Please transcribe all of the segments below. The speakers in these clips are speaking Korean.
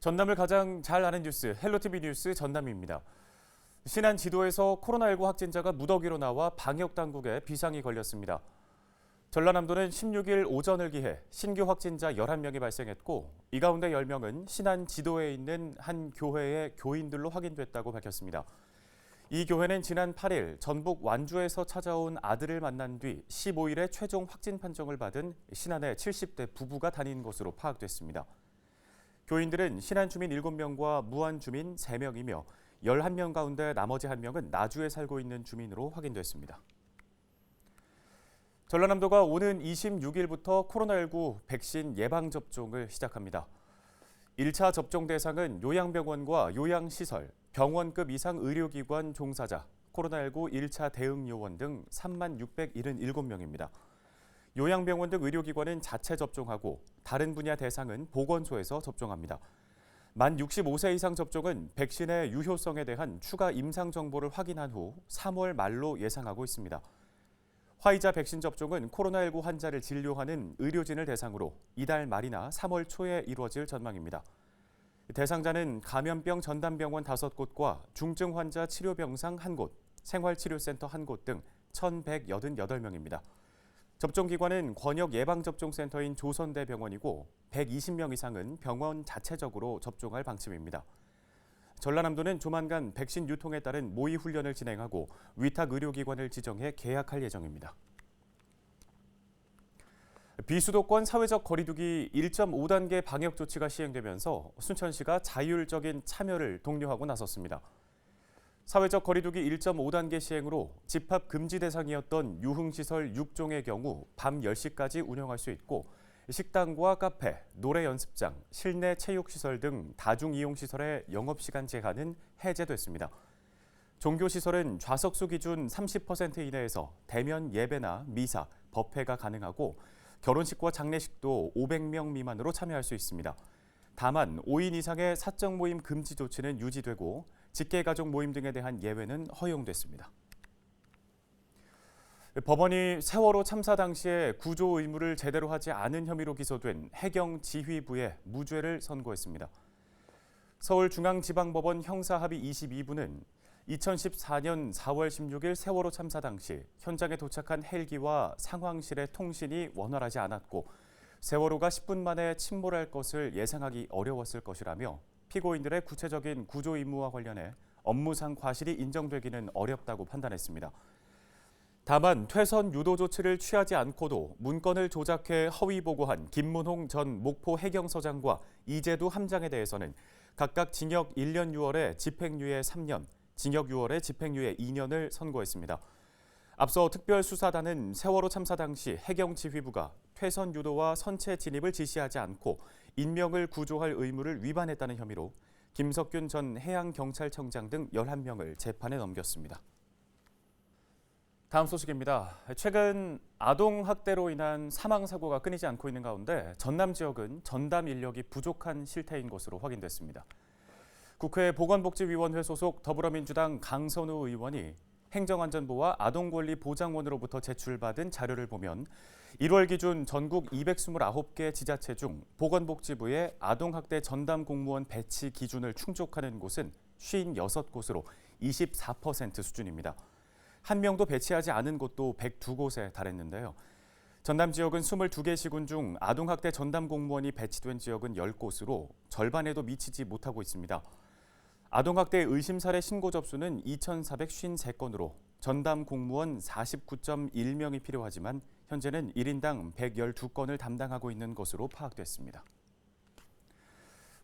전남을 가장 잘 아는 뉴스, 헬로티비 뉴스 전남입니다. 신안 지도에서 코로나19 확진자가 무더기로 나와 방역당국에 비상이 걸렸습니다. 전라남도는 16일 오전을 기해 신규 확진자 11명이 발생했고 이 가운데 10명은 신안 지도에 있는 한 교회의 교인들로 확인됐다고 밝혔습니다. 이 교회는 지난 8일 전북 완주에서 찾아온 아들을 만난 뒤 15일에 최종 확진 판정을 받은 신안의 70대 부부가 다닌 것으로 파악됐습니다. 교인들은 신안 주민 7명과 무안 주민 3명이며 11명 가운데 나머지 1명은 나주에 살고 있는 주민으로 확인됐습니다. 전라남도가 오는 26일부터 코로나19 백신 예방접종을 시작합니다. 1차 접종 대상은 요양병원과 요양시설, 병원급 이상 의료기관 종사자, 코로나19 1차 대응 요원 등 36,677명입니다. 요양병원 등 의료기관은 자체 접종하고 다른 분야 대상은 보건소에서 접종합니다. 만 65세 이상 접종은 백신의 유효성에 대한 추가 임상 정보를 확인한 후 3월 말로 예상하고 있습니다. 화이자 백신 접종은 코로나19 환자를 진료하는 의료진을 대상으로 이달 말이나 3월 초에 이루어질 전망입니다. 대상자는 감염병 전담병원 5곳과 중증 환자 치료병상 1곳, 생활치료센터 1곳 등 1,188명입니다. 접종기관은 권역 예방접종센터인 조선대병원이고 120명 이상은 병원 자체적으로 접종할 방침입니다. 전라남도는 조만간 백신 유통에 따른 모의 훈련을 진행하고 위탁 의료기관을 지정해 계약할 예정입니다. 비수도권 사회적 거리두기 1.5단계 방역 조치가 시행되면서 순천시가 자율적인 참여를 독려하고 나섰습니다. 사회적 거리두기 1.5단계 시행으로 집합 금지 대상이었던 유흥시설 6종의 경우 밤 10시까지 운영할 수 있고 식당과 카페, 노래 연습장, 실내 체육시설 등 다중이용시설의 영업시간 제한은 해제됐습니다. 종교시설은 좌석수 기준 30% 이내에서 대면 예배나 미사, 법회가 가능하고 결혼식과 장례식도 500명 미만으로 참여할 수 있습니다. 다만 5인 이상의 사적 모임 금지 조치는 유지되고 직계가족 모임 등에 대한 예외는 허용됐습니다. 법원이 세월호 참사 당시에 구조 의무를 제대로 하지 않은 혐의로 기소된 해경 지휘부에 무죄를 선고했습니다. 서울중앙지방법원 형사합의 22부는 2014년 4월 16일 세월호 참사 당시 현장에 도착한 헬기와 상황실의 통신이 원활하지 않았고 세월호가 10분 만에 침몰할 것을 예상하기 어려웠을 것이라며 피고인들의 구체적인 구조 임무와 관련해 업무상 과실이 인정되기는 어렵다고 판단했습니다. 다만 퇴선 유도 조치를 취하지 않고도 문건을 조작해 허위 보고한 김문홍 전 목포 해경서장과 이재두 함장에 대해서는 각각 징역 1년 6월에 집행유예 3년, 징역 6월에 집행유예 2년을 선고했습니다. 앞서 특별수사단은 세월호 참사 당시 해경 지휘부가 퇴선 유도와 선체 진입을 지시하지 않고 인명을 구조할 의무를 위반했다는 혐의로 김석균 전 해양경찰청장 등 11명을 재판에 넘겼습니다. 다음 소식입니다. 최근 아동학대로 인한 사망사고가 끊이지 않고 있는 가운데 전남 지역은 전담 인력이 부족한 실태인 것으로 확인됐습니다. 국회 보건복지위원회 소속 더불어민주당 강선우 의원이 행정안전부와 아동권리보장원으로부터 제출받은 자료를 보면 1월 기준 전국 229개 지자체 중 보건복지부의 아동학대 전담 공무원 배치 기준을 충족하는 곳은 56곳으로 24% 수준입니다. 한 명도 배치하지 않은 곳도 102곳에 달했는데요. 전남 지역은 22개 시군 중 아동학대 전담 공무원이 배치된 지역은 10곳으로 절반에도 미치지 못하고 있습니다. 아동학대 의심 사례 신고 접수는 2,453건으로 전담 공무원 49.1명이 필요하지만 현재는 1인당 112건을 담당하고 있는 것으로 파악됐습니다.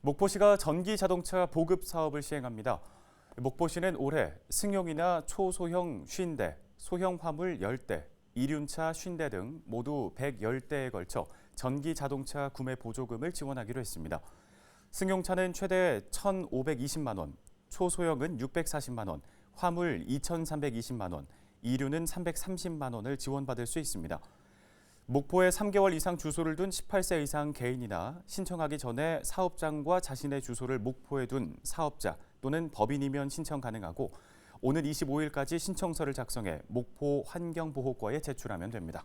목포시가 전기자동차 보급 사업을 시행합니다. 목포시는 올해 승용이나 초소형 50대, 소형 화물 10대, 이륜차 50대 등 모두 110대에 걸쳐 전기자동차 구매 보조금을 지원하기로 했습니다. 승용차는 최대 1,520만 원, 초소형은 640만 원, 화물 2,320만 원, 이륜은 330만 원을 지원받을 수 있습니다. 목포에 3개월 이상 주소를 둔 18세 이상 개인이나 신청하기 전에 사업장과 자신의 주소를 목포에 둔 사업자 또는 법인이면 신청 가능하고 오는 25일까지 신청서를 작성해 목포 환경보호과에 제출하면 됩니다.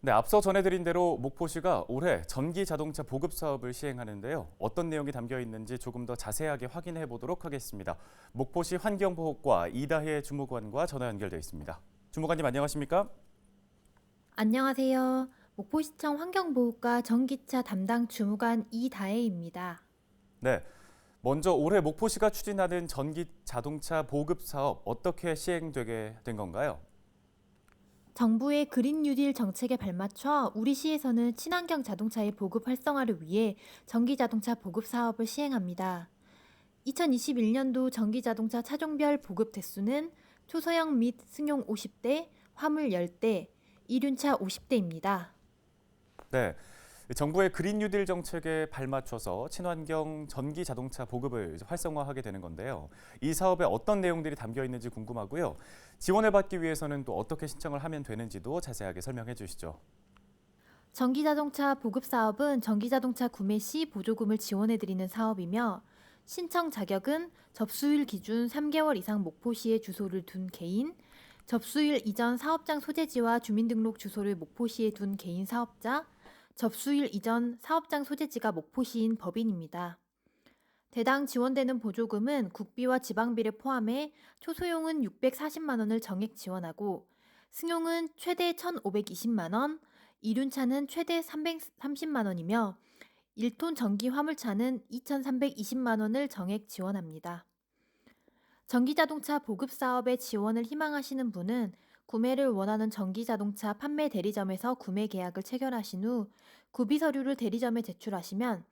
네, 앞서 전해드린 대로 목포시가 올해 전기 자동차 보급 사업을 시행하는데요. 어떤 내용이 담겨 있는지 조금 더 자세하게 확인해 보도록 하겠습니다. 목포시 환경보호과 이다혜 주무관과 전화 연결돼 있습니다. 주무관님 안녕하십니까? 안녕하세요. 목포시청 환경보호과 전기차 담당 주무관 이다혜입니다. 네, 먼저 올해 목포시가 추진하는 전기 자동차 보급 사업 어떻게 시행되게 된 건가요? 정부의 그린 뉴딜 정책에 발맞춰 우리 시에서는 친환경 자동차의 보급 활성화를 위해 전기 자동차 보급 사업을 시행합니다. 2021년도 전기 자동차 차종별 보급 대수는 초소형 및 승용 50대, 화물 10대, 이륜차 50대입니다. 네, 정부의 그린 뉴딜 정책에 발맞춰서 친환경 전기 자동차 보급을 활성화하게 되는 건데요. 이 사업에 어떤 내용들이 담겨 있는지 궁금하고요. 지원을 받기 위해서는 또 어떻게 신청을 하면 되는지도 자세하게 설명해 주시죠. 전기자동차 보급 사업은 전기자동차 구매 시 보조금을 지원해드리는 사업이며 신청 자격은 접수일 기준 3개월 이상 목포시에 주소를 둔 개인, 접수일 이전 사업장 소재지와 주민등록 주소를 목포시에 둔 개인 사업자, 접수일 이전 사업장 소재지가 목포시인 법인입니다. 대당 지원되는 보조금은 국비와 지방비를 포함해 초소용은 640만 원을 정액 지원하고 승용은 최대 1,520만 원, 이륜차는 최대 330만 원이며 1톤 전기 화물차는 2,320만 원을 정액 지원합니다. 전기자동차 보급 사업에 지원을 희망하시는 분은 구매를 원하는 전기자동차 판매 대리점에서 구매 계약을 체결하신 후 구비 서류를 대리점에 제출하시면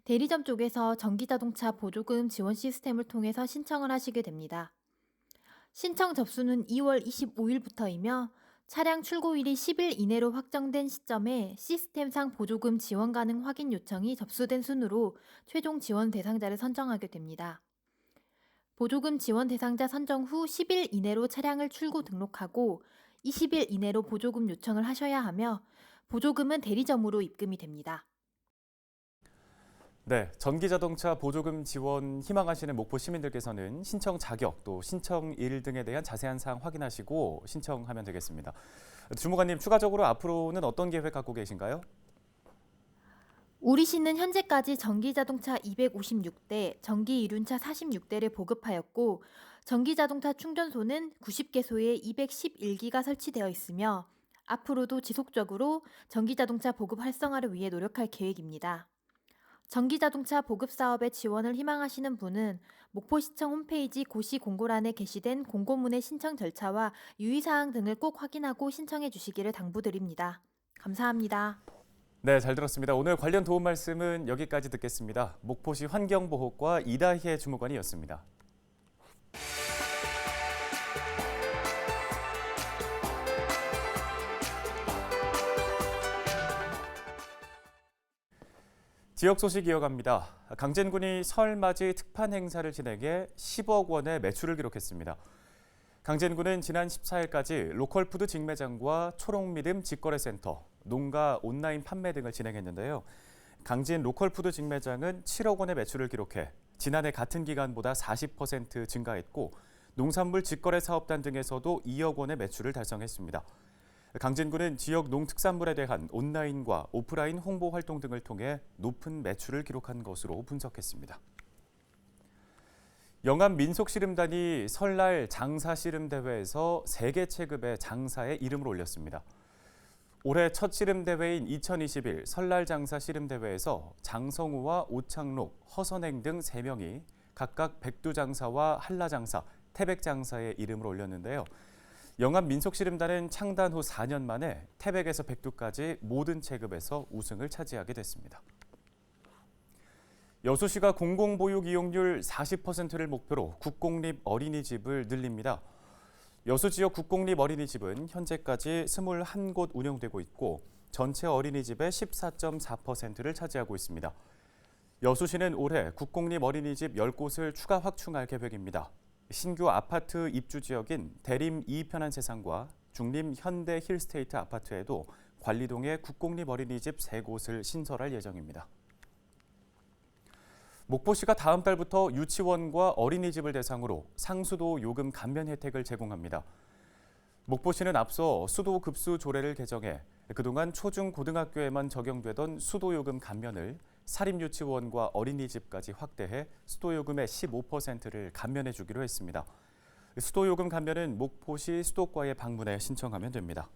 대리점 쪽에서 전기자동차 보조금 지원 시스템을 통해서 신청을 하시게 됩니다. 신청 접수는 2월 25일부터이며 차량 출고일이 10일 이내로 확정된 시점에 시스템상 보조금 지원 가능 확인 요청이 접수된 순으로 최종 지원 대상자를 선정하게 됩니다. 보조금 지원 대상자 선정 후 10일 이내로 차량을 출고 등록하고 20일 이내로 보조금 요청을 하셔야 하며 보조금은 대리점으로 입금이 됩니다. 네, 전기자동차 보조금 지원 희망하시는 목포 시민들께서는 신청 자격 또 신청일 등에 대한 자세한 사항 확인하시고 신청하면 되겠습니다. 주무관님, 추가적으로 앞으로는 어떤 계획 갖고 계신가요? 우리 시는 현재까지 전기자동차 256대, 전기 이륜차 46대를 보급하였고 전기자동차 충전소는 90개소에 211기가 설치되어 있으며 앞으로도 지속적으로 전기자동차 보급 활성화를 위해 노력할 계획입니다. 전기자동차 보급 사업에 지원을 희망하시는 분은 목포시청 홈페이지 고시 공고란에 게시된 공고문의 신청 절차와 유의사항 등을 꼭 확인하고 신청해 주시기를 당부드립니다. 감사합니다. 네, 잘 들었습니다. 오늘 관련 도움 말씀은 여기까지 듣겠습니다. 목포시 환경보호과 이다혜 주무관이었습니다. 지역 소식 이어갑니다. 강진군이 설 맞이 특판 행사를 진행해 10억 원의 매출을 기록했습니다. 강진군은 지난 14일까지 로컬푸드 직매장과 초록미듬 직거래센터, 농가 온라인 판매 등을 진행했는데요. 강진 로컬푸드 직매장은 7억 원의 매출을 기록해 지난해 같은 기간보다 40% 증가했고 농산물 직거래 사업단 등에서도 2억 원의 매출을 달성했습니다. 강진군은 지역 농특산물에 대한 온라인과 오프라인 홍보 활동 등을 통해 높은 매출을 기록한 것으로 분석했습니다. 영암 민속씨름단이 설날 장사씨름대회에서 세계 체급의 장사에 이름을 올렸습니다. 올해 첫 씨름대회인 2021 설날 장사씨름대회에서 장성우와 오창록, 허선행 등 3명이 각각 백두장사와 한라장사, 태백장사에 이름을 올렸는데요. 영암 민속씨름단은 창단 후 4년 만에 태백에서 백두까지 모든 체급에서 우승을 차지하게 됐습니다. 여수시가 공공보육 이용률 40%를 목표로 국공립 어린이집을 늘립니다. 여수 지역 국공립 어린이집은 현재까지 21곳 운영되고 있고 전체 어린이집의 14.4%를 차지하고 있습니다. 여수시는 올해 국공립 어린이집 10곳을 추가 확충할 계획입니다. 신규 아파트 입주 지역인 대림 이편한세상과 중림 현대 힐스테이트 아파트에도 관리동에 국공립 어린이집 3곳을 신설할 예정입니다. 목포시가 다음 달부터 유치원과 어린이집을 대상으로 상수도 요금 감면 혜택을 제공합니다. 목포시는 앞서 수도 급수 조례를 개정해 그동안 초중 고등학교에만 적용되던 수도요금 감면을 사립유치원과 어린이집까지 확대해 수도요금의 15%를 감면해 주기로 했습니다. 수도요금 감면은 목포시 수도과에 방문해 신청하면 됩니다.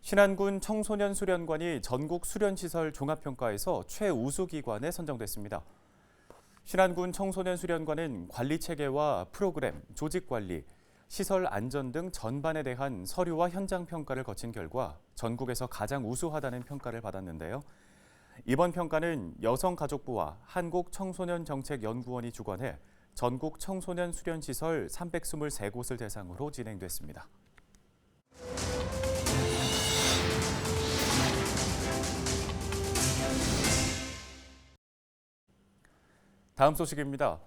신안군 청소년수련관이 전국 수련시설 종합평가에서 최우수 기관에 선정됐습니다. 신안군 청소년수련관은 관리체계와 프로그램, 조직관리, 시설 안전 등 전반에 대한 서류와 현장 평가를 거친 결과 전국에서 가장 우수하다는 평가를 받았는데요. 이번 평가는 여성가족부와 한국청소년정책연구원이 주관해 전국 청소년 수련시설 323곳을 대상으로 진행됐습니다. 다음 소식입니다.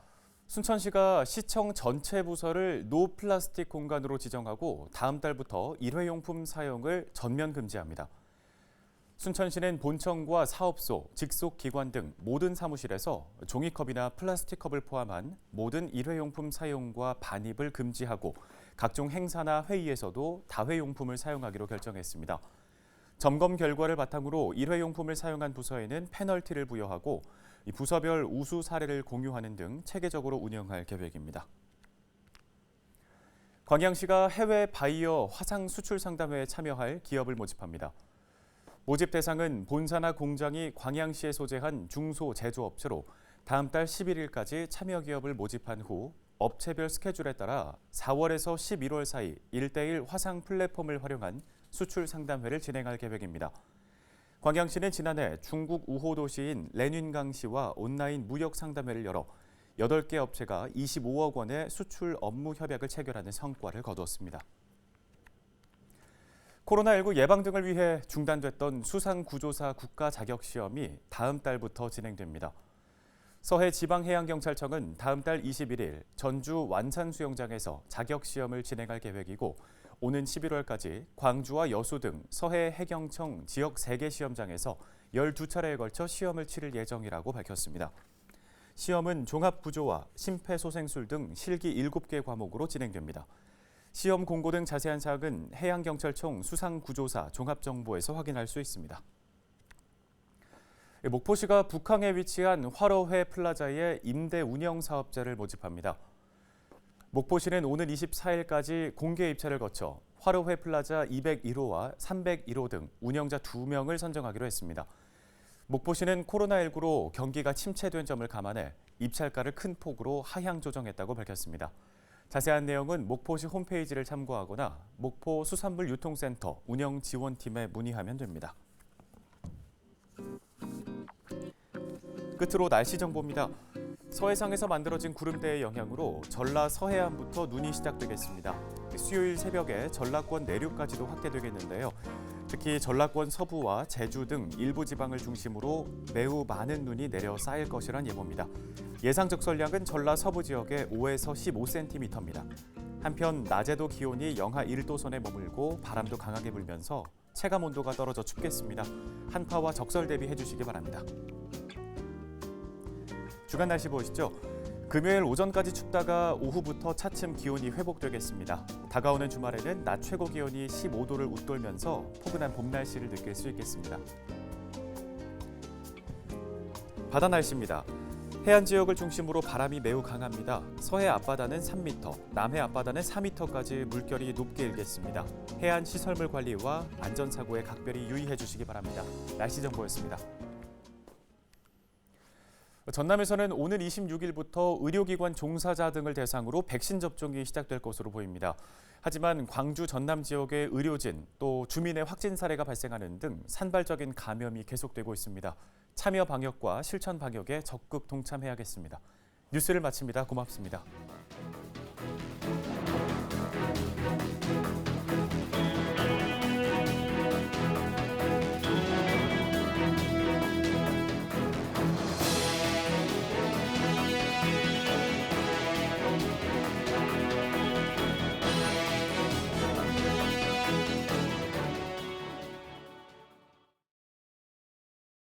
순천시가 시청 전체 부서를 노 플라스틱 공간으로 지정하고 다음 달부터 일회용품 사용을 전면 금지합니다. 순천시는 본청과 사업소, 직속 기관 등 모든 사무실에서 종이컵이나 플라스틱컵을 포함한 모든 일회용품 사용과 반입을 금지하고 각종 행사나 회의에서도 다회용품을 사용하기로 결정했습니다. 점검 결과를 바탕으로 일회용품을 사용한 부서에는 페널티를 부여하고 부서별 우수 사례를 공유하는 등 체계적으로 운영할 계획입니다. 광양시가 해외 바이어 화상 수출 상담회에 참여할 기업을 모집합니다. 모집 대상은 본사나 공장이 광양시에 소재한 중소제조업체로 다음 달 11일까지 참여 기업을 모집한 후 업체별 스케줄에 따라 4월에서 11월 사이 1대1 화상 플랫폼을 활용한 수출 상담회를 진행할 계획입니다. 광양시는 지난해 중국 우호 도시인 렌윈강시와 온라인 무역 상담회를 열어 8개 업체가 25억 원의 수출 업무 협약을 체결하는 성과를 거두었습니다. 코로나19 예방 등을 위해 중단됐던 수상구조사 국가 자격 시험이 다음 달부터 진행됩니다. 서해지방해양경찰청은 다음 달 21일 전주 완산수영장에서 자격 시험을 진행할 계획이고 오는 11월까지 광주와 여수 등 서해 해경청 지역 3개 시험장에서 12차례에 걸쳐 시험을 치를 예정이라고 밝혔습니다. 시험은 종합구조와 심폐소생술 등 실기 7개 과목으로 진행됩니다. 시험 공고 등 자세한 사항은 해양경찰청 수상구조사 종합정보에서 확인할 수 있습니다. 목포시가 북항에 위치한 화로회 플라자의 임대 운영 사업자를 모집합니다. 목포시는 오는 24일까지 공개 입찰을 거쳐 화로회 플라자 201호와 301호 등 운영자 2명을 선정하기로 했습니다. 목포시는 코로나19로 경기가 침체된 점을 감안해 입찰가를 큰 폭으로 하향 조정했다고 밝혔습니다. 자세한 내용은 목포시 홈페이지를 참고하거나 목포 수산물 유통센터 운영 지원팀에 문의하면 됩니다. 끝으로 날씨 정보입니다. 서해상에서 만들어진 구름대의 영향으로 전라 서해안부터 눈이 시작되겠습니다. 수요일 새벽에 전라권 내륙까지도 확대되겠는데요. 특히 전라권 서부와 제주 등 일부 지방을 중심으로 매우 많은 눈이 내려 쌓일 것이란 예보입니다. 예상 적설량은 전라 서부 지역에 5에서 15cm입니다. 한편 낮에도 기온이 영하 1도 선에 머물고 바람도 강하게 불면서 체감 온도가 떨어져 춥겠습니다. 한파와 적설 대비해 주시기 바랍니다. 주간 날씨 보시죠. 금요일 오전까지 춥다가 오후부터 차츰 기온이 회복되겠습니다. 다가오는 주말에는 낮 최고 기온이 15도를 웃돌면서 포근한 봄 날씨를 느낄 수 있겠습니다. 바다 날씨입니다. 해안 지역을 중심으로 바람이 매우 강합니다. 서해 앞바다는 3m, 남해 앞바다는 4m까지 물결이 높게 일겠습니다. 해안 시설물 관리와 안전사고에 각별히 유의해 주시기 바랍니다. 날씨 정보였습니다. 전남에서는 오는 26일부터 의료기관 종사자 등을 대상으로 백신 접종이 시작될 것으로 보입니다. 하지만 광주 전남 지역의 의료진 또 주민의 확진 사례가 발생하는 등 산발적인 감염이 계속되고 있습니다. 참여 방역과 실천 방역에 적극 동참해야겠습니다. 뉴스를 마칩니다. 고맙습니다.